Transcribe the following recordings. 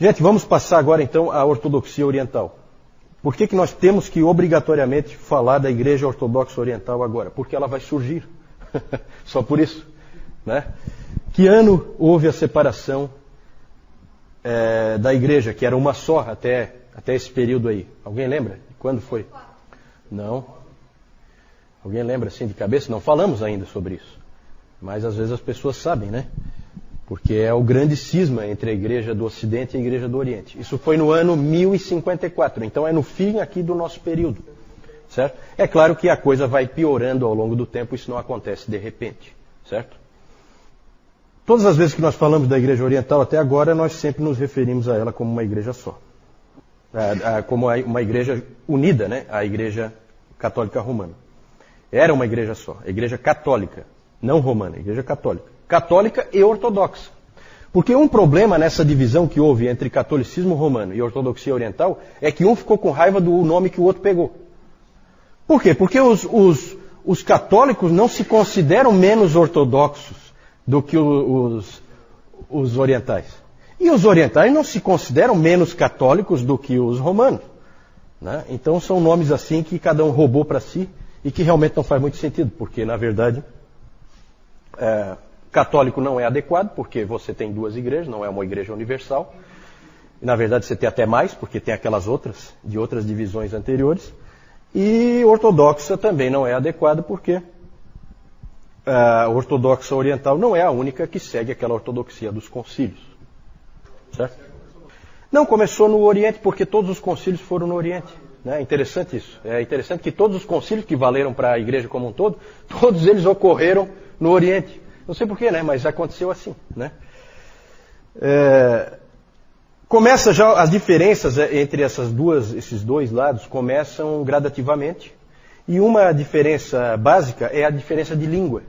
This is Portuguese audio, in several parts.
Gente, vamos passar agora então à ortodoxia oriental. Por que nós temos que obrigatoriamente falar da Igreja Ortodoxa Oriental agora? Porque ela vai surgir. Só por isso. Né? Que ano houve a separação da Igreja, que era uma só até esse período aí? Alguém lembra? Quando foi? Não. Alguém lembra assim de cabeça? Não falamos ainda sobre isso. Mas às vezes as pessoas sabem, né? Porque é o grande cisma entre a Igreja do Ocidente e a Igreja do Oriente. Isso foi no ano 1054, então é no fim aqui do nosso período. Certo? É claro que a coisa vai piorando ao longo do tempo, isso não acontece de repente. Certo? Todas as vezes que nós falamos da Igreja Oriental até agora, nós sempre nos referimos a ela como uma igreja só. Como uma igreja unida, né? A Igreja Católica Romana. Era uma igreja só, a Igreja Católica, não romana, a Igreja Católica. Católica e ortodoxa. Porque um problema nessa divisão que houve entre catolicismo romano e ortodoxia oriental é que um ficou com raiva do nome que o outro pegou. Por quê? Porque os católicos não se consideram menos ortodoxos do que os orientais. E os orientais não se consideram menos católicos do que os romanos. Né? Então são nomes assim que cada um roubou para si e que realmente não faz muito sentido, porque na verdade católico não é adequado, porque você tem duas igrejas, não é uma igreja universal. E, na verdade, você tem até mais, porque tem aquelas outras, de outras divisões anteriores. E ortodoxa também não é adequado, porque a ortodoxa oriental não é a única que segue aquela ortodoxia dos concílios. Certo? Não, começou no Oriente, porque todos os concílios foram no Oriente. É interessante isso. É interessante que todos os concílios que valeram para a igreja como um todo, todos eles ocorreram no Oriente. Não sei porquê, né? Mas aconteceu assim, né? Começa já as diferenças entre esses dois lados começam gradativamente. E uma diferença básica é a diferença de língua.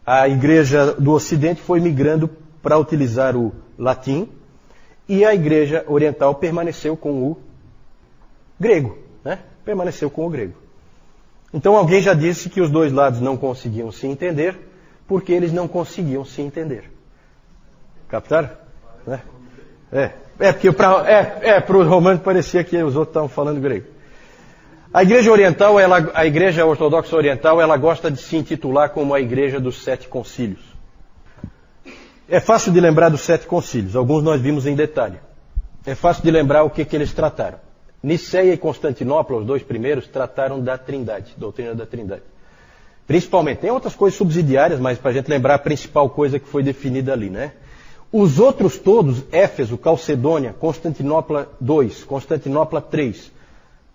A igreja do Ocidente foi migrando para utilizar o latim e a igreja oriental permaneceu com o grego, né? Permaneceu com o grego. Então alguém já disse que os dois lados não conseguiam se entender porque eles não conseguiam se entender. Captaram? Né? Porque para os romanos parecia que os outros estavam falando grego. A igreja oriental, a igreja ortodoxa oriental, ela gosta de se intitular como a igreja dos 7 concílios. É fácil de lembrar dos 7 concílios, alguns nós vimos em detalhe. É fácil de lembrar o que eles trataram. Niceia e Constantinopla, os dois primeiros, trataram da Trindade, doutrina da Trindade. Principalmente, tem outras coisas subsidiárias, mas para a gente lembrar a principal coisa que foi definida ali, né? Os outros todos, Éfeso, Calcedônia, Constantinopla II, Constantinopla III,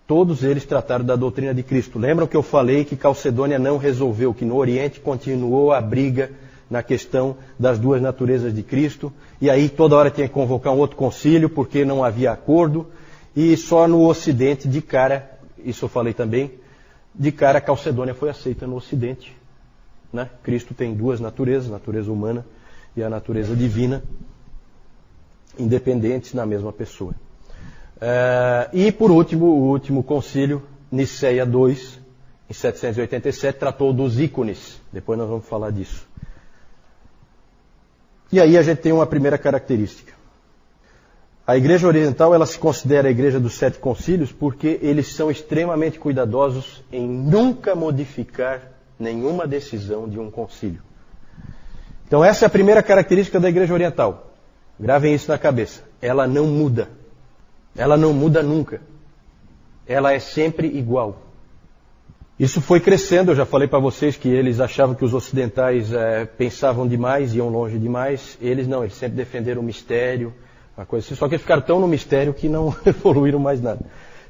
todos eles trataram da doutrina de Cristo. Lembram que eu falei que Calcedônia não resolveu, que no Oriente continuou a briga na questão das duas naturezas de Cristo, e aí toda hora tinha que convocar um outro concílio, porque não havia acordo, e só no Ocidente, de cara, isso eu falei também, de cara, a Calcedônia foi aceita no Ocidente. Né? Cristo tem duas naturezas, a natureza humana e a natureza divina, independentes na mesma pessoa. E, por último, o último concílio, Niceia II, em 787, tratou dos ícones. Depois nós vamos falar disso. E aí a gente tem uma primeira característica. A Igreja Oriental, ela se considera a Igreja dos 7 concílios porque eles são extremamente cuidadosos em nunca modificar nenhuma decisão de um concílio. Então essa é a primeira característica da Igreja Oriental. Gravem isso na cabeça. Ela não muda. Ela não muda nunca. Ela é sempre igual. Isso foi crescendo, eu já falei para vocês que eles achavam que os ocidentais pensavam demais, iam longe demais. Eles não, eles sempre defenderam o mistério, uma coisa assim, só que eles ficaram tão no mistério que não evoluíram mais nada.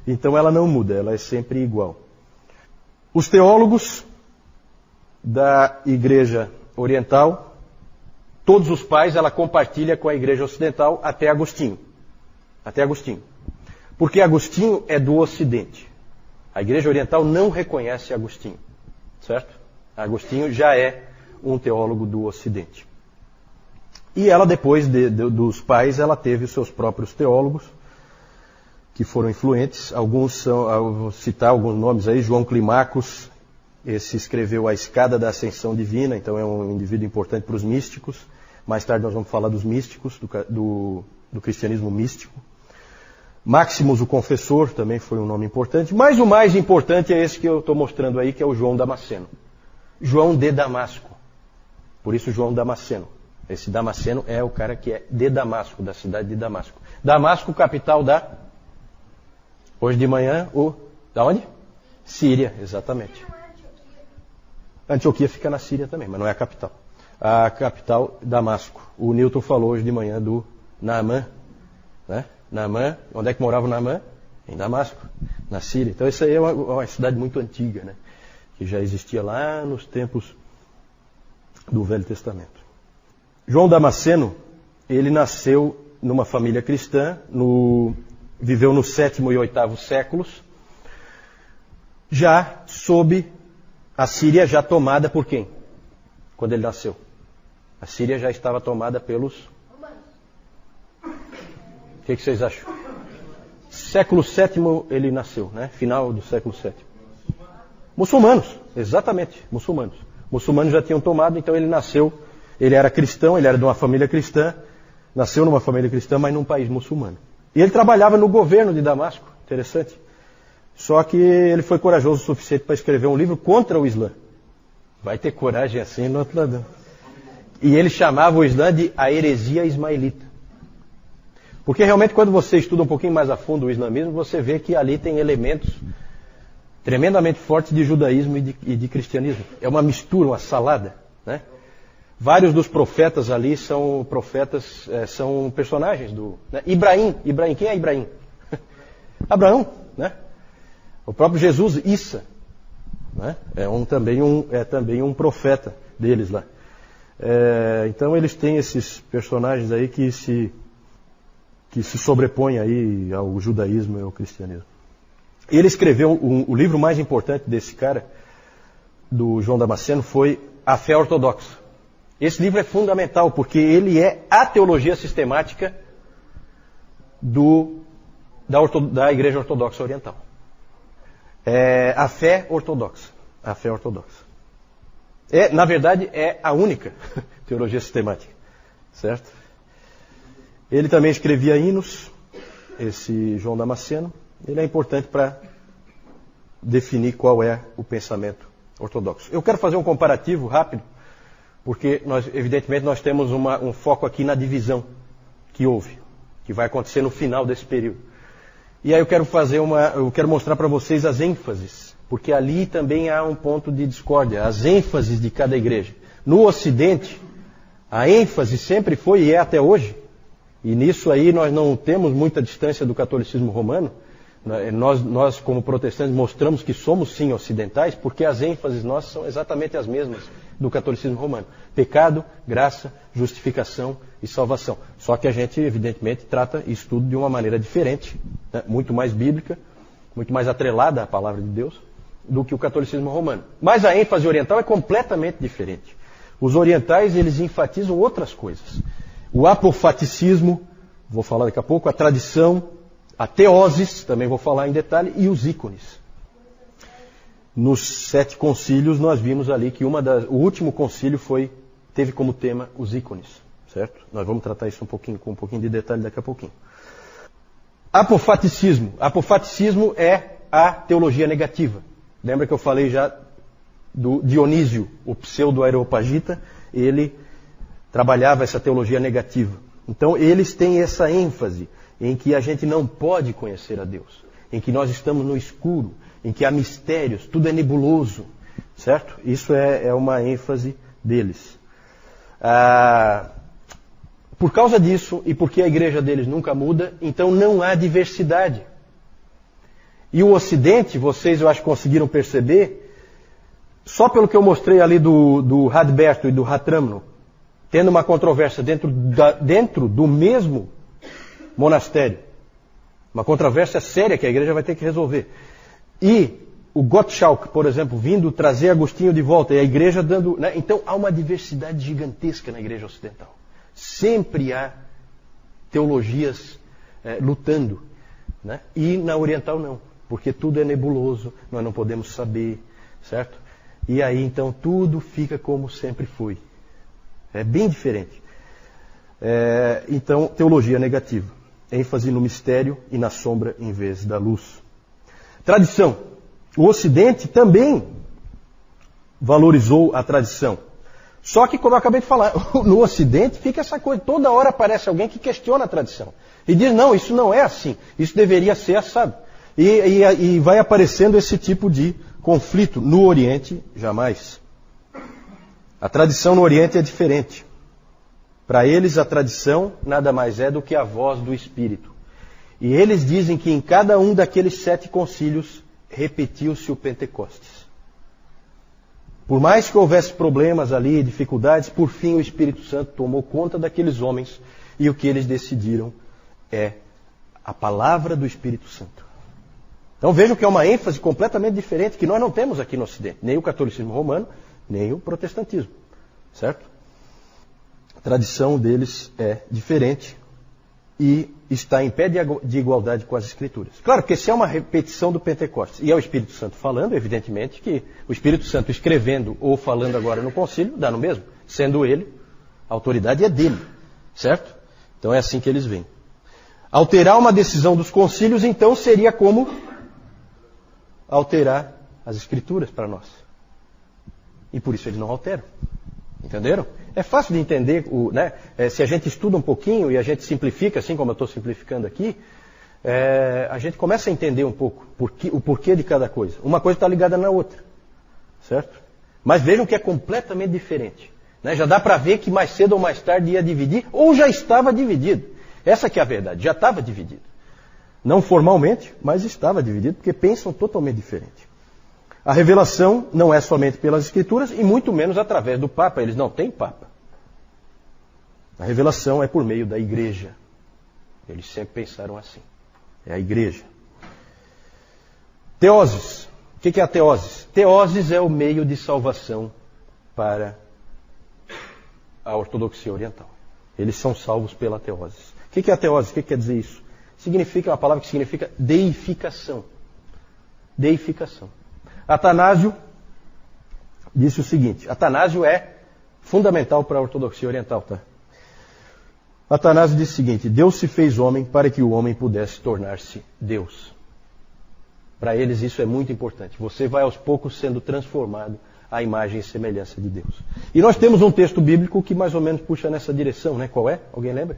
Então ela não muda, ela é sempre igual. Os teólogos da Igreja Oriental, todos os pais, ela compartilha com a Igreja Ocidental até Agostinho. Até Agostinho. Porque Agostinho é do Ocidente. A Igreja Oriental não reconhece Agostinho. Certo? Agostinho já é um teólogo do Ocidente. E ela, depois dos pais, ela teve os seus próprios teólogos, que foram influentes. Alguns são, eu vou citar alguns nomes aí, João Climacus, esse escreveu A Escada da Ascensão Divina, então é um indivíduo importante para os místicos. Mais tarde nós vamos falar dos místicos, do cristianismo místico. Maximus, o confessor, também foi um nome importante. Mas o mais importante é esse que eu estou mostrando aí, que é o João Damasceno. João de Damasco. Por isso João Damasceno. Esse Damasceno é o cara que é de Damasco, da cidade de Damasco. Damasco, capital da... Hoje de manhã, da onde? Síria, exatamente. Antioquia fica na Síria também, mas não é a capital. A capital, Damasco. O Newton falou hoje de manhã do Naamã, né? Naamã, onde é que morava o Naamã? Em Damasco, na Síria. Então essa aí é uma cidade muito antiga, né? Que já existia lá nos tempos do Velho Testamento. João Damasceno, ele nasceu numa família cristã, viveu no 7º e 8º séculos, já sob a Síria já tomada por quem? Quando ele nasceu. A Síria já estava tomada pelos... O que vocês acham? Século VII ele nasceu, né? Final do século VII. Muçulmanos, exatamente, muçulmanos. Muçulmanos já tinham tomado, então ele nasceu, ele era cristão, ele era de uma família cristã, nasceu numa família cristã, mas num país muçulmano. E ele trabalhava no governo de Damasco, interessante. Só que ele foi corajoso o suficiente para escrever um livro contra o Islã. Vai ter coragem assim no outro lado. E ele chamava o Islã de a heresia ismaelita. Porque realmente quando você estuda um pouquinho mais a fundo o islamismo, você vê que ali tem elementos tremendamente fortes de judaísmo e de cristianismo. É uma mistura, uma salada, né? Vários dos profetas ali são profetas, são personagens do... Né? Ibrahim, quem é Ibrahim? Abraão, né? O próprio Jesus, Issa, né? É também um profeta deles lá. Então eles têm esses personagens aí que se sobrepõem aí ao judaísmo e ao cristianismo. Ele escreveu o livro mais importante desse cara, do João Damasceno, foi A Fé Ortodoxa. Esse livro é fundamental porque ele é a teologia sistemática da Igreja Ortodoxa Oriental. A fé ortodoxa. A fé ortodoxa. Na verdade, é a única teologia sistemática. Certo? Ele também escrevia hinos, esse João Damasceno. Ele é importante para definir qual é o pensamento ortodoxo. Eu quero fazer um comparativo rápido, porque evidentemente nós temos um foco aqui na divisão que houve, que vai acontecer no final desse período. E aí eu quero mostrar para vocês as ênfases, porque ali também há um ponto de discórdia, as ênfases de cada igreja. No Ocidente, a ênfase sempre foi e é até hoje, e nisso aí nós não temos muita distância do catolicismo romano. Nós como protestantes mostramos que somos sim ocidentais, porque as ênfases nossas são exatamente as mesmas do catolicismo romano. Pecado, graça, justificação e salvação. Só que a gente evidentemente trata isso tudo de uma maneira diferente, né? Muito mais bíblica, muito mais atrelada à palavra de Deus do que o catolicismo romano. Mas a ênfase oriental é completamente diferente. Os orientais eles enfatizam outras coisas. O apofaticismo, vou falar daqui a pouco, a tradição, a teoses, também vou falar em detalhe, e os ícones. Nos 7 concílios nós vimos ali que o último concílio teve como tema os ícones, certo? Nós vamos tratar isso com um pouquinho de detalhe daqui a pouquinho. Apofaticismo. Apofaticismo é a teologia negativa. Lembra que eu falei já do Dionísio, o pseudo-areopagita, ele trabalhava essa teologia negativa. Então eles têm essa ênfase em que a gente não pode conhecer a Deus, em que nós estamos no escuro, em que há mistérios, tudo é nebuloso, certo? Isso é uma ênfase deles. Por causa disso, e porque a igreja deles nunca muda, então não há diversidade. E o Ocidente, vocês eu acho que conseguiram perceber, só pelo que eu mostrei ali do Radberto e do Ratramno, tendo uma controvérsia dentro do mesmo monastério. Uma controvérsia séria que a igreja vai ter que resolver. E o Gottschalk, por exemplo, vindo trazer Agostinho de volta, e a igreja dando... Né? Então há uma diversidade gigantesca na igreja ocidental. Sempre há teologias lutando. Né? E na oriental não, porque tudo é nebuloso, nós não podemos saber, certo? E aí então tudo fica como sempre foi. É bem diferente. Então, teologia negativa. ênfase no mistério e na sombra em vez da luz. Tradição. O Ocidente também valorizou a tradição. Só que, como eu acabei de falar, no Ocidente fica essa coisa, toda hora aparece alguém que questiona a tradição. E diz, não, isso não é assim, isso deveria ser assado. E vai aparecendo esse tipo de conflito. No Oriente, jamais. A tradição no Oriente é diferente. Para eles, a tradição nada mais é do que a voz do Espírito. E eles dizem que em cada um daqueles 7 concílios repetiu-se o Pentecostes. Por mais que houvesse problemas ali, dificuldades, por fim o Espírito Santo tomou conta daqueles homens e o que eles decidiram é a palavra do Espírito Santo. Então vejam que é uma ênfase completamente diferente que nós não temos aqui no Ocidente. Nem o catolicismo romano, nem o protestantismo. Certo? A tradição deles é diferente e está em pé de igualdade com as Escrituras. Claro que se é uma repetição do Pentecostes e é o Espírito Santo falando, evidentemente que o Espírito Santo escrevendo ou falando agora no concílio, dá no mesmo. Sendo ele, a autoridade é dele. Certo? Então é assim que eles veem. Alterar uma decisão dos concílios, então, seria como alterar as Escrituras para nós. E por isso eles não alteram. Entenderam? É fácil de entender, né? Se a gente estuda um pouquinho e a gente simplifica, assim como eu estou simplificando aqui, a gente começa a entender um pouco o porquê de cada coisa. Uma coisa está ligada na outra. Certo? Mas vejam que é completamente diferente. Né? Já dá para ver que mais cedo ou mais tarde ia dividir, ou já estava dividido. Essa que é a verdade, já estava dividido. Não formalmente, mas estava dividido, porque pensam totalmente diferente. A revelação não é somente pelas Escrituras e muito menos através do Papa. Eles não têm Papa. A revelação é por meio da Igreja. Eles sempre pensaram assim. É a Igreja. Teoses. O que é a teoses? Teoses é o meio de salvação para a ortodoxia oriental. Eles são salvos pela teoses. O que é a teose? O que quer dizer isso? Significa uma palavra que significa deificação. Deificação. Atanásio disse o seguinte, Atanásio é fundamental para a ortodoxia oriental, tá? Atanásio disse o seguinte, Deus se fez homem para que o homem pudesse tornar-se Deus. Para eles isso é muito importante. Você vai aos poucos sendo transformado à imagem e semelhança de Deus. E nós temos um texto bíblico que mais ou menos puxa nessa direção, né? Qual é? Alguém lembra?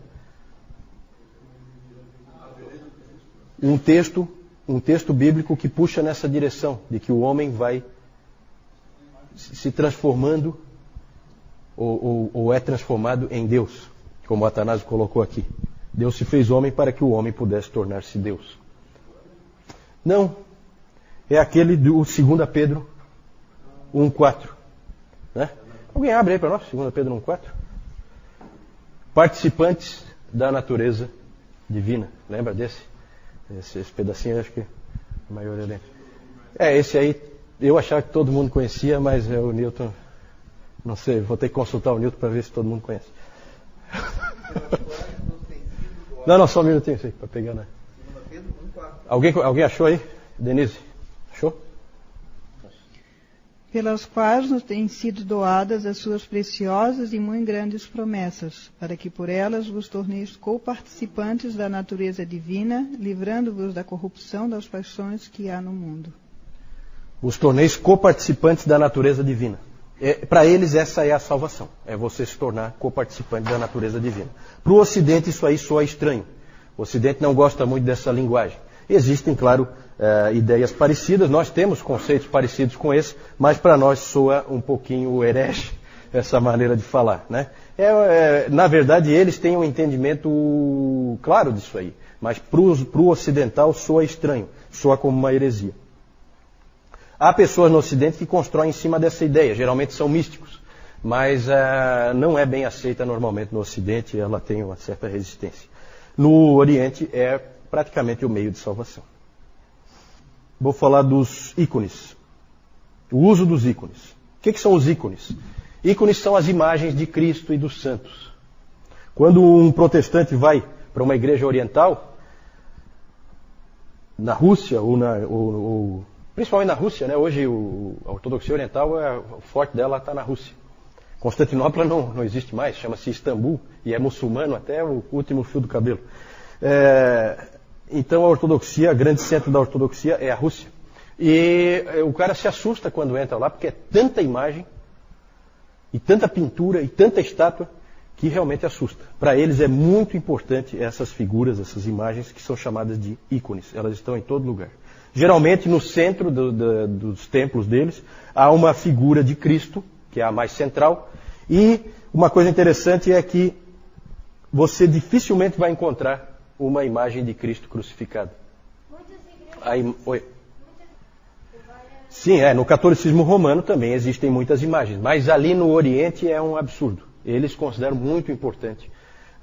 Um texto bíblico que puxa nessa direção, de que o homem vai se transformando ou é transformado em Deus, como Atanásio colocou aqui. Deus se fez homem para que o homem pudesse tornar-se Deus. Não, é aquele do 2 Pedro 1,4. Né? Alguém abre aí para nós, 2 Pedro 1,4? Participantes da natureza divina. Lembra desse? Esse pedacinho, acho que a maioria lembra. Esse aí, eu achava que todo mundo conhecia, mas o Newton, não sei, vou ter que consultar o Newton para ver se todo mundo conhece. Não, só um minutinho, para pegar, né? Alguém achou aí? Denise, achou? Pelas quais nos têm sido doadas as suas preciosas e muito grandes promessas, para que por elas vos torneis coparticipantes da natureza divina, livrando-vos da corrupção das paixões que há no mundo. Vos torneis coparticipantes da natureza divina. Para eles essa é a salvação, é você se tornar coparticipante da natureza divina. Para o Ocidente isso aí soa estranho. O Ocidente não gosta muito dessa linguagem. Existem, claro, ideias parecidas, nós temos conceitos parecidos com esse, mas para nós soa um pouquinho herege essa maneira de falar. Né? Na verdade, eles têm um entendimento claro disso aí, mas para o ocidental soa estranho, soa como uma heresia. Há pessoas no Ocidente que constroem em cima dessa ideia, geralmente são místicos, mas não é bem aceita normalmente no Ocidente, ela tem uma certa resistência. No Oriente é praticamente o meio de salvação. Vou falar dos ícones. O uso dos ícones. O que são os ícones? Ícones são as imagens de Cristo e dos santos. Quando um protestante vai para uma igreja oriental, na Rússia, principalmente na Rússia, né? Hoje a ortodoxia oriental, o forte dela está na Rússia. Constantinopla não existe mais, chama-se Istambul, e é muçulmano até o último fio do cabelo. Então a ortodoxia, o grande centro da ortodoxia é a Rússia. E o cara se assusta quando entra lá, porque é tanta imagem, e tanta pintura, e tanta estátua, que realmente assusta. Para eles é muito importante essas figuras, essas imagens, que são chamadas de ícones. Elas estão em todo lugar. Geralmente no centro dos templos deles, há uma figura de Cristo, que é a mais central, e uma coisa interessante é que você dificilmente vai encontrar uma imagem de Cristo crucificado. Oi. Sim, no catolicismo romano também existem muitas imagens, mas ali no Oriente é um absurdo. Eles consideram muito importante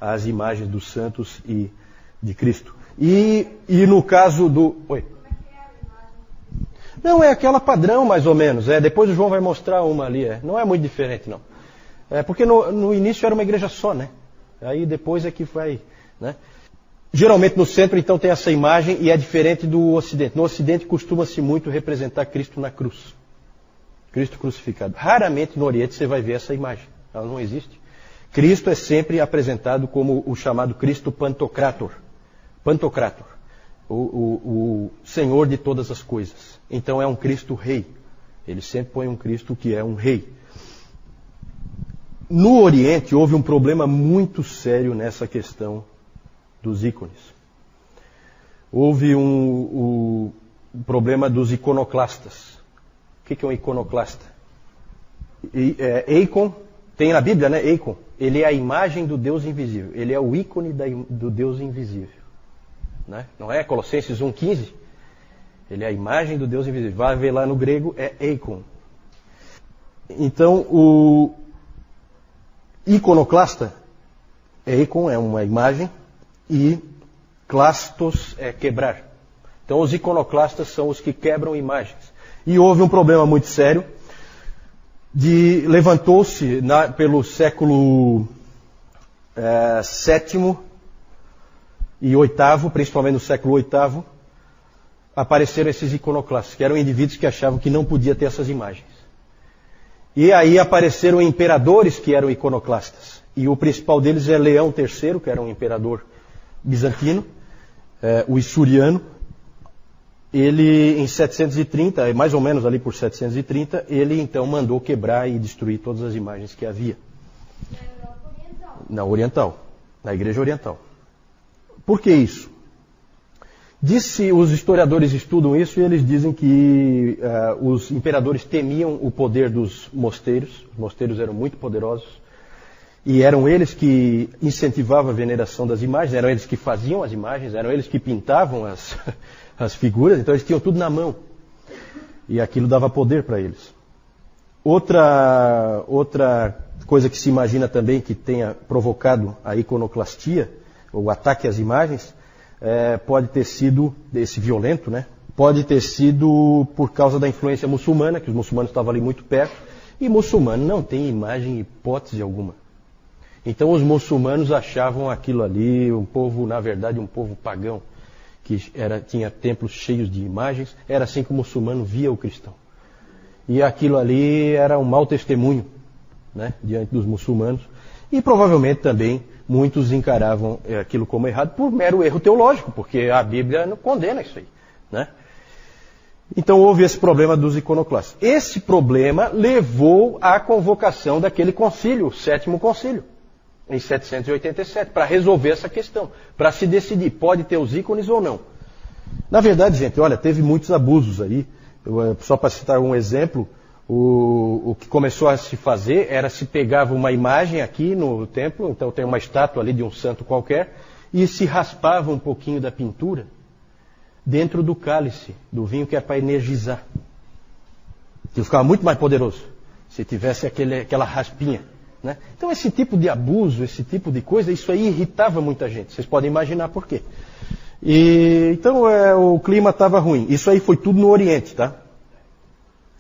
as imagens dos santos e de Cristo. E no caso do... Oi. Não, é aquela padrão, mais ou menos. Depois o João vai mostrar uma ali. Não é muito diferente, não. Porque no início era uma igreja só, né? Aí depois é que vai... Né? Geralmente no centro, então, tem essa imagem e é diferente do Ocidente. No Ocidente costuma-se muito representar Cristo na cruz. Cristo crucificado. Raramente no Oriente você vai ver essa imagem. Ela não existe. Cristo é sempre apresentado como o chamado Cristo Pantocrator. Pantocrator. O Senhor de todas as coisas. Então é um Cristo rei. Ele sempre põe um Cristo que é um rei. No Oriente houve um problema muito sério nessa questão dos ícones. Houve um problema dos iconoclastas. O que é um iconoclasta? Eikon, tem na Bíblia, né? Eikon. Ele é a imagem do Deus invisível. Ele é o ícone do Deus invisível. Né? Não é Colossenses 1,15? Ele é a imagem do Deus invisível. Vai ver lá no grego, é Eikon. Então, o iconoclasta, Eikon é uma imagem, e clastos é quebrar. Então, os iconoclastas são os que quebram imagens. E houve um problema muito sério. Levantou-se pelo século VII e VIII, principalmente no século VIII, apareceram esses iconoclastas, que eram indivíduos que achavam que não podia ter essas imagens. E aí apareceram imperadores que eram iconoclastas. E o principal deles é Leão III, que era um imperador bizantino, o Isuriano. Ele, em 730, mais ou menos ali por 730, ele então mandou quebrar e destruir todas as imagens que havia. Na Oriental, na Igreja Oriental. Por que isso? Os historiadores estudam isso e eles dizem que os imperadores temiam o poder dos mosteiros. Os mosteiros eram muito poderosos. E eram eles que incentivavam a veneração das imagens, eram eles que faziam as imagens, eram eles que pintavam as figuras, então eles tinham tudo na mão. E aquilo dava poder para eles. Outra coisa que se imagina também que tenha provocado a iconoclastia, o ataque às imagens, pode ter sido, esse violento, né? Pode ter sido por causa da influência muçulmana, que os muçulmanos estavam ali muito perto, e muçulmano não tem imagem em hipótese alguma. Então os muçulmanos achavam aquilo ali, um povo, na verdade, um povo pagão, que tinha templos cheios de imagens, era assim que o muçulmano via o cristão. E aquilo ali era um mau testemunho, né, diante dos muçulmanos, e provavelmente também muitos encaravam aquilo como errado por mero erro teológico, porque a Bíblia não condena isso aí, né? Então houve esse problema dos iconoclastas. Esse problema levou à convocação daquele concílio, o Sétimo Concílio, em 787, para resolver essa questão, para se decidir, pode ter os ícones ou não. Na verdade, gente, olha, teve muitos abusos aí. Só para citar um exemplo, o que começou a se fazer era se pegava uma imagem aqui no templo, então tem uma estátua ali de um santo qualquer, e se raspava um pouquinho da pintura dentro do cálice, do vinho, que é para energizar. Que ficava muito mais poderoso se tivesse aquela raspinha. Né? Então esse tipo de abuso, esse tipo de coisa, isso aí irritava muita gente. Vocês podem imaginar por quê. Então o clima estava ruim. Isso aí foi tudo no Oriente, tá?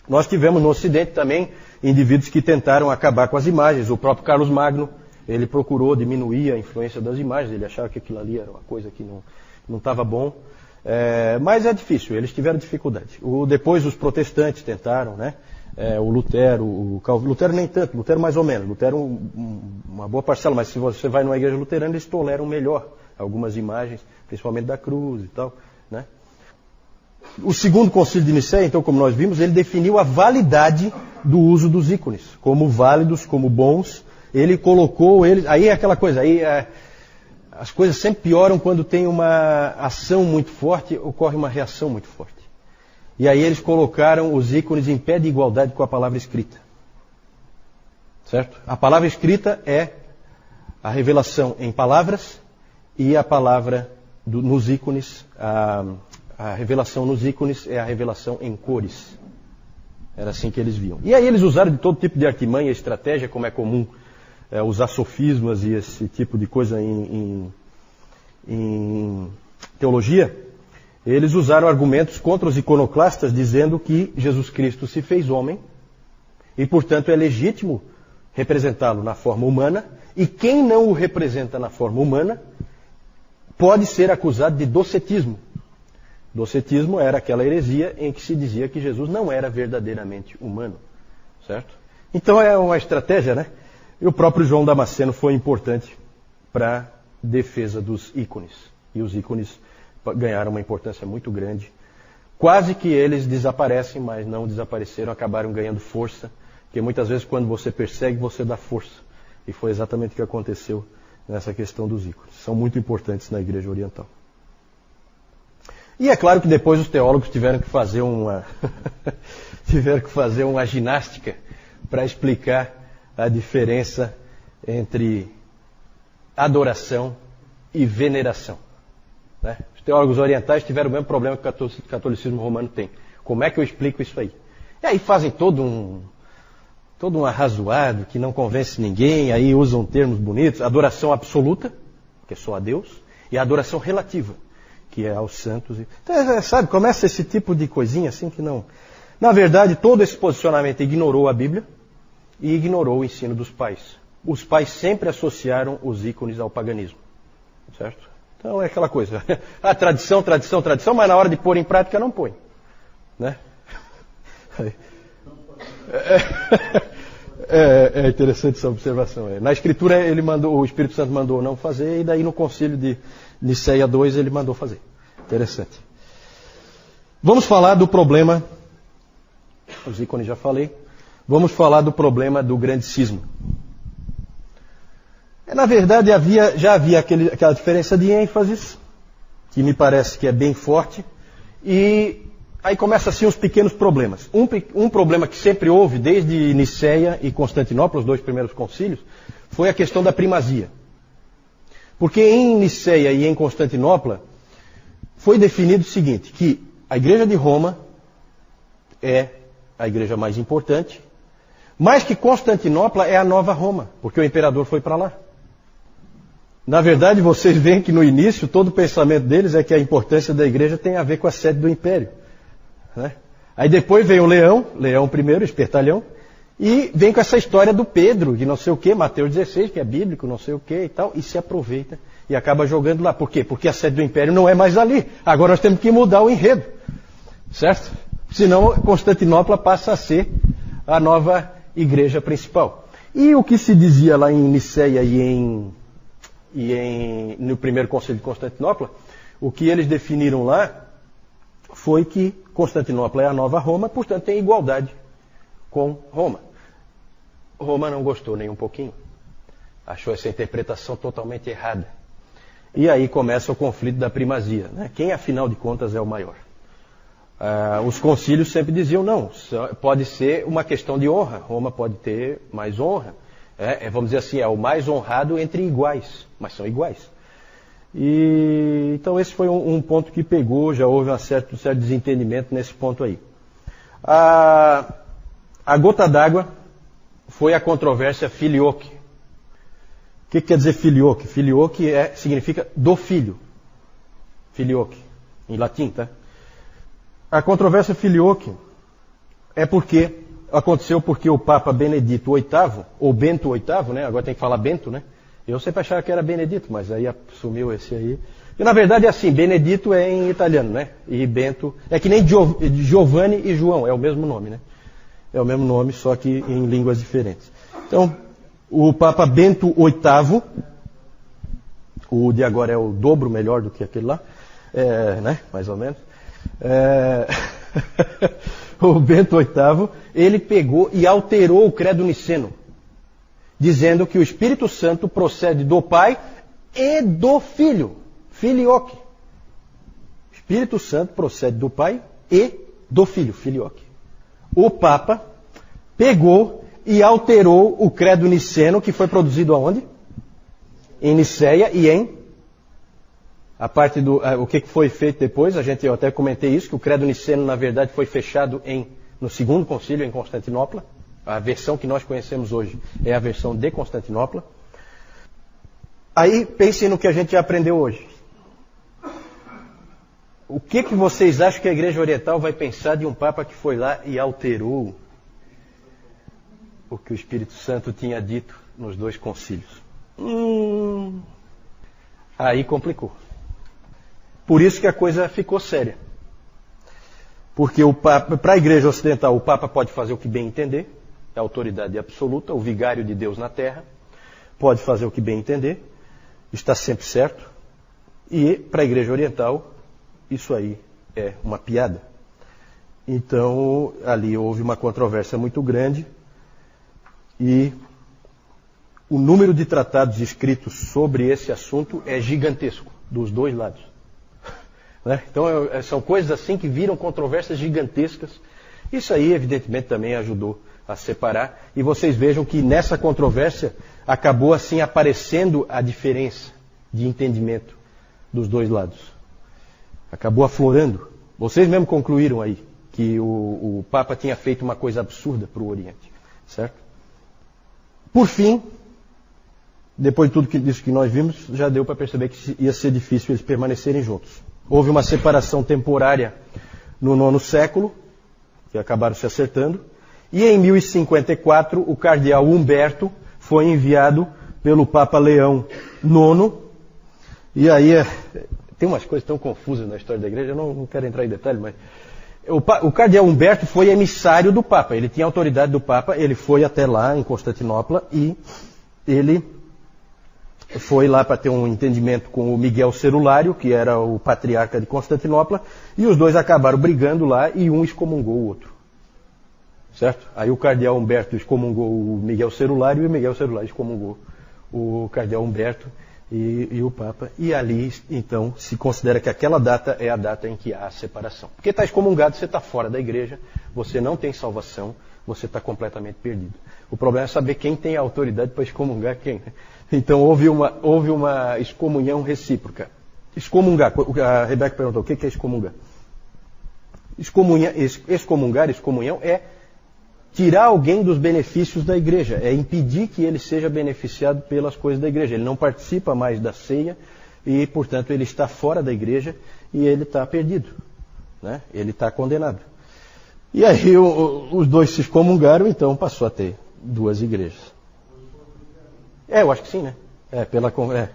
Nós tivemos no Ocidente também indivíduos que tentaram acabar com as imagens. O próprio Carlos Magno, ele procurou diminuir a influência das imagens. Ele achava que aquilo ali era uma coisa que não estava bom. Mas é difícil, eles tiveram dificuldade. Depois os protestantes tentaram, né? O Lutero, o Calvino, Lutero nem tanto, Lutero mais ou menos, Lutero uma boa parcela, mas se você vai numa igreja luterana, eles toleram melhor algumas imagens, principalmente da cruz e tal, né? O segundo concílio de Nicéia, então, como nós vimos, ele definiu a validade do uso dos ícones, como válidos, como bons. Ele colocou eles, aí é aquela coisa, as coisas sempre pioram quando tem uma ação muito forte, ocorre uma reação muito forte. E aí eles colocaram os ícones em pé de igualdade com a palavra escrita. Certo? A palavra escrita é a revelação em palavras e a palavra nos ícones, a revelação nos ícones é a revelação em cores. Era assim que eles viam. E aí eles usaram de todo tipo de artimanha e estratégia, como é comum usar sofismas e esse tipo de coisa em teologia. Eles usaram argumentos contra os iconoclastas, dizendo que Jesus Cristo se fez homem e, portanto, é legítimo representá-lo na forma humana, e quem não o representa na forma humana pode ser acusado de docetismo. Docetismo era aquela heresia em que se dizia que Jesus não era verdadeiramente humano. Certo? Então é uma estratégia, né? E o próprio João Damasceno foi importante para a defesa dos ícones. E os ícones ganharam uma importância muito grande. Quase que eles desaparecem, mas não desapareceram, acabaram ganhando força. Porque muitas vezes quando você persegue, você dá força. E foi exatamente o que aconteceu nessa questão dos ícones. São muito importantes na Igreja Oriental. E é claro que depois os teólogos tiveram que fazer uma ginástica para explicar a diferença entre adoração e veneração. Né? Os teólogos orientais tiveram o mesmo problema que o catolicismo romano tem. Como é que eu explico isso aí? E aí fazem todo um arrazoado que não convence ninguém, aí usam termos bonitos. Adoração absoluta, que é só a Deus, e a adoração relativa, que é aos santos. Então, sabe, começa esse tipo de coisinha assim que não... Na verdade, todo esse posicionamento ignorou a Bíblia e ignorou o ensino dos pais. Os pais sempre associaram os ícones ao paganismo. Certo? Então é aquela coisa. A tradição, mas na hora de pôr em prática não põe. Né? É interessante essa observação. Na Escritura o Espírito Santo mandou não fazer, e daí no concílio de Nicéia II ele mandou fazer. Interessante. Vamos falar do problema, os ícones já falei, vamos falar do problema do grande cisma. Na verdade já havia aquela diferença de ênfases, que me parece que é bem forte, e aí começam assim os pequenos problemas. Um problema que sempre houve, desde Nicéia e Constantinopla, os dois primeiros concílios, foi a questão da primazia. Porque em Nicéia e em Constantinopla foi definido o seguinte, que a Igreja de Roma é a igreja mais importante, mas que Constantinopla é a nova Roma, porque o imperador foi para lá. Na verdade, vocês veem que no início todo o pensamento deles é que a importância da igreja tem a ver com a sede do império. Né? Aí depois vem o Leão I, espertalhão, e vem com essa história do Pedro, que não sei o que, Mateus 16, que é bíblico, não sei o que e tal, e se aproveita e acaba jogando lá. Por quê? Porque a sede do império não é mais ali. Agora nós temos que mudar o enredo. Certo? Senão Constantinopla passa a ser a nova igreja principal. E o que se dizia lá em Nicéia no primeiro concílio de Constantinopla, o que eles definiram lá foi que Constantinopla é a nova Roma, portanto tem igualdade com Roma. Roma não gostou nem um pouquinho. Achou essa interpretação totalmente errada. E aí começa o conflito da primazia. Né? Quem, afinal de contas, é o maior? Os concílios sempre diziam, não, pode ser uma questão de honra. Roma pode ter mais honra. Vamos dizer assim, é o mais honrado entre iguais, mas são iguais. Então esse foi um ponto que pegou, já houve um certo desentendimento nesse ponto aí. A gota d'água foi a controvérsia filioque. O que quer dizer filioque? Filioque significa do filho. Filioque, em latim, tá? A controvérsia filioque aconteceu porque o Papa Benedito VIII, ou Bento VIII, né? Agora tem que falar Bento, né? Eu sempre achava que era Benedito, mas aí assumiu esse aí. E na verdade é assim, Benedito é em italiano, né? E Bento, é que nem Giovanni e João, é o mesmo nome, né? É o mesmo nome, só que em línguas diferentes. Então, o Papa Bento VIII, o de agora é o dobro melhor do que aquele lá, né? Mais ou menos. O Bento VIII, ele pegou e alterou o credo niceno, dizendo que o Espírito Santo procede do Pai e do Filho, filioque. O Espírito Santo procede do Pai e do Filho, filioque. O Papa pegou e alterou o credo niceno, que foi produzido aonde? Em Niceia e a parte do... o que foi feito depois, eu até comentei isso, que o credo niceno, na verdade, foi fechado no segundo concílio, em Constantinopla. A versão que nós conhecemos hoje é a versão de Constantinopla. Aí, pensem no que a gente já aprendeu hoje. O que vocês acham que a Igreja Oriental vai pensar de um Papa que foi lá e alterou o que o Espírito Santo tinha dito nos 2 concílios? Aí complicou. Por isso que a coisa ficou séria. Porque para a Igreja Ocidental, o Papa pode fazer o que bem entender, é a autoridade absoluta, o vigário de Deus na terra, pode fazer o que bem entender, está sempre certo. E para a Igreja Oriental, isso aí é uma piada. Então, ali houve uma controvérsia muito grande e o número de tratados escritos sobre esse assunto é gigantesco, dos 2 lados. Né? Então, são coisas assim que viram controvérsias gigantescas. Isso aí, evidentemente, também ajudou a separar. E vocês vejam que nessa controvérsia acabou assim aparecendo a diferença de entendimento dos 2 lados. Acabou aflorando. Vocês mesmo concluíram aí que o Papa tinha feito uma coisa absurda para o Oriente. Certo? Por fim, depois de tudo isso que nós vimos, já deu para perceber que ia ser difícil eles permanecerem juntos. Houve uma separação temporária no 9º século, que acabaram se acertando, e em 1054 o cardeal Humberto foi enviado pelo Papa Leão IX, e aí tem umas coisas tão confusas na história da igreja, eu não quero entrar em detalhe, mas o cardeal Humberto foi emissário do Papa, ele tinha autoridade do Papa, ele foi até lá em Constantinopla e ele foi lá para ter um entendimento com o Miguel Cerulário, que era o patriarca de Constantinopla, e os 2 acabaram brigando lá e um excomungou o outro. Certo? Aí o cardeal Humberto excomungou o Miguel Cerulário e o Miguel Cerulário excomungou o cardeal Humberto e o Papa. E ali, então, se considera que aquela data é a data em que há a separação. Porque está excomungado, você está fora da igreja, você não tem salvação, você está completamente perdido. O problema é saber quem tem a autoridade para excomungar quem. Então houve uma excomunhão recíproca. Excomungar, a Rebeca perguntou, o que é excomungar? Excomunhão é tirar alguém dos benefícios da igreja, é impedir que ele seja beneficiado pelas coisas da igreja. Ele não participa mais da ceia e, portanto, ele está fora da igreja e ele está perdido. Né? Ele está condenado. E aí os 2 se excomungaram, então passou a ter 2 igrejas. Eu acho que sim, né?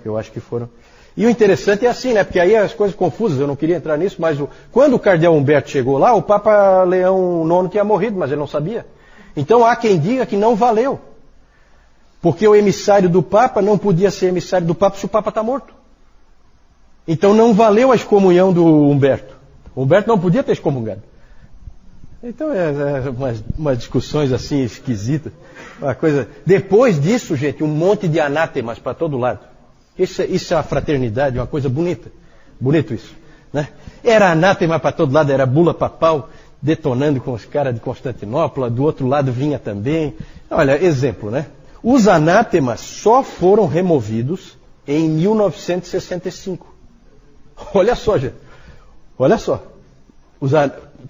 Eu acho que foram. E o interessante é assim, né? Porque aí as coisas confusas, eu não queria entrar nisso, mas quando o cardeal Humberto chegou lá, o Papa Leão IX tinha morrido, mas ele não sabia. Então há quem diga que não valeu. Porque o emissário do Papa não podia ser emissário do Papa se o Papa está morto. Então não valeu a excomunhão do Humberto. O Humberto não podia ter excomungado. Então umas discussões assim esquisitas. Uma coisa. Depois disso, gente, um monte de anátemas para todo lado. Isso é uma fraternidade, uma coisa bonita. Bonito isso. Né? Era anátema para todo lado, era bula papal, detonando com os caras de Constantinopla, do outro lado vinha também. Olha, exemplo, né? Os anátemas só foram removidos em 1965. Olha só, gente. Olha só.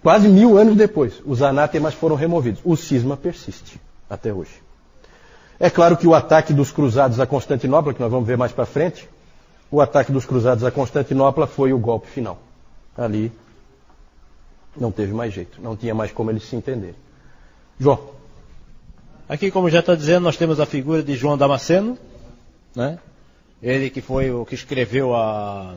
Quase 1000 anos depois, os anátemas foram removidos. O cisma persiste até hoje. É claro que o ataque dos cruzados a Constantinopla, que nós vamos ver mais para frente, o ataque dos cruzados a Constantinopla foi o golpe final. Ali não teve mais jeito, não tinha mais como eles se entenderem. João. Aqui, como já está dizendo, nós temos a figura de João Damasceno, né? Ele que foi o que escreveu a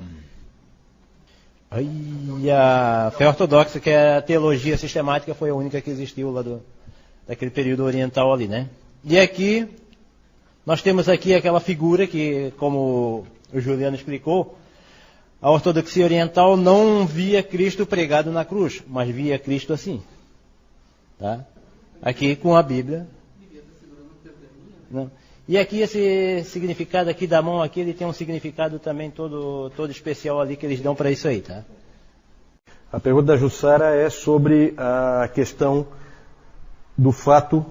fé ortodoxa, que é a teologia sistemática, foi a única que existiu lá daquele período oriental ali, né? E aqui, nós temos aqui aquela figura que, como o Juliano explicou, a ortodoxia oriental não via Cristo pregado na cruz, mas via Cristo assim. Tá? Aqui com a Bíblia. Não. E aqui esse significado aqui da mão aqui, ele tem um significado também todo especial ali que eles dão para isso aí, tá? A pergunta da Jussara é sobre a questão do fato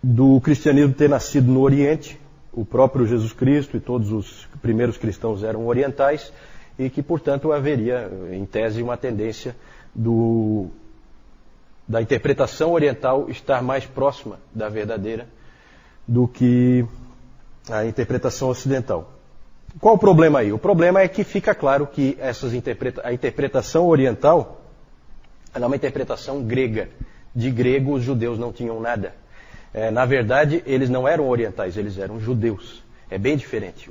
do cristianismo ter nascido no Oriente. O próprio Jesus Cristo e todos os primeiros cristãos eram orientais e que, portanto, haveria, em tese, uma tendência da interpretação oriental estar mais próxima da verdadeira do que a interpretação ocidental. Qual o problema aí? O problema é que fica claro que a interpretação oriental é uma interpretação grega. De grego, os judeus não tinham nada. Na verdade, eles não eram orientais, eles eram judeus. É bem diferente.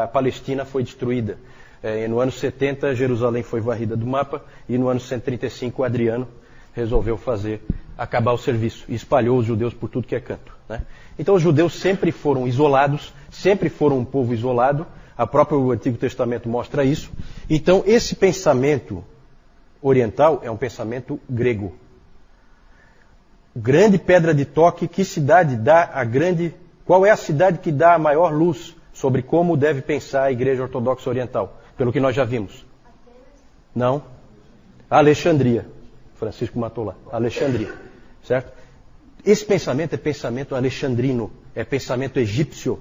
A Palestina foi destruída. No ano 70, Jerusalém foi varrida do mapa, e no ano 135, Adriano resolveu acabar o serviço, e espalhou os judeus por tudo que é canto. Né? Então os judeus sempre foram isolados, sempre foram um povo isolado, o próprio Antigo Testamento mostra isso. Então esse pensamento oriental é um pensamento grego. Grande pedra de toque, que cidade dá qual é a cidade que dá a maior luz sobre como deve pensar a Igreja Ortodoxa Oriental? Pelo que nós já vimos. Não. Alexandria. Francisco matou lá. Alexandria. Certo? Esse pensamento é pensamento alexandrino. É pensamento egípcio.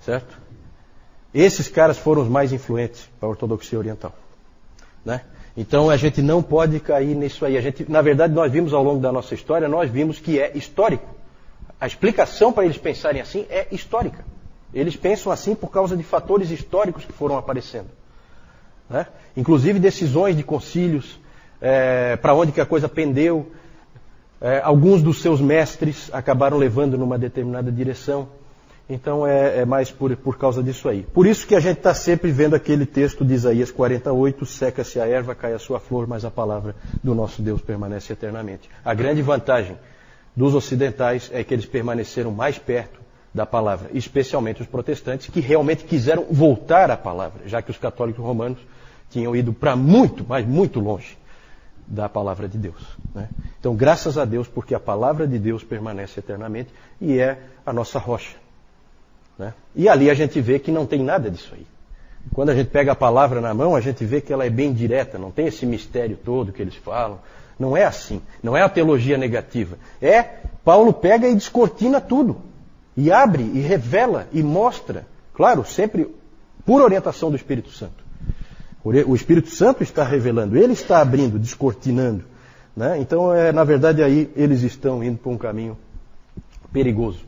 Certo? Esses caras foram os mais influentes para a ortodoxia oriental. Né? Então a gente não pode cair nisso aí. Na verdade, nós vimos ao longo da nossa história, nós vimos que é histórico. A explicação para eles pensarem assim é histórica. Eles pensam assim por causa de fatores históricos que foram aparecendo. Né? Inclusive decisões de concílios, para onde que a coisa pendeu. Alguns dos seus mestres acabaram levando numa determinada direção. Então é mais por causa disso aí. Por isso que a gente está sempre vendo aquele texto de Isaías 48, seca-se a erva, cai a sua flor, mas a palavra do nosso Deus permanece eternamente. A grande vantagem dos ocidentais é que eles permaneceram mais perto da palavra, especialmente os protestantes, que realmente quiseram voltar à palavra, já que os católicos romanos tinham ido para muito, mas muito longe da palavra de Deus. Né? Então, graças a Deus, porque a palavra de Deus permanece eternamente e é a nossa rocha. Né? E ali a gente vê que não tem nada disso aí. Quando a gente pega a palavra na mão, a gente vê que ela é bem direta, não tem esse mistério todo que eles falam. Não é assim, não é a teologia negativa. Paulo pega e descortina tudo. E abre, e revela, e mostra. Claro, sempre por orientação do Espírito Santo. O Espírito Santo está revelando, ele está abrindo, descortinando. Né? Então, na verdade, aí eles estão indo por um caminho perigoso.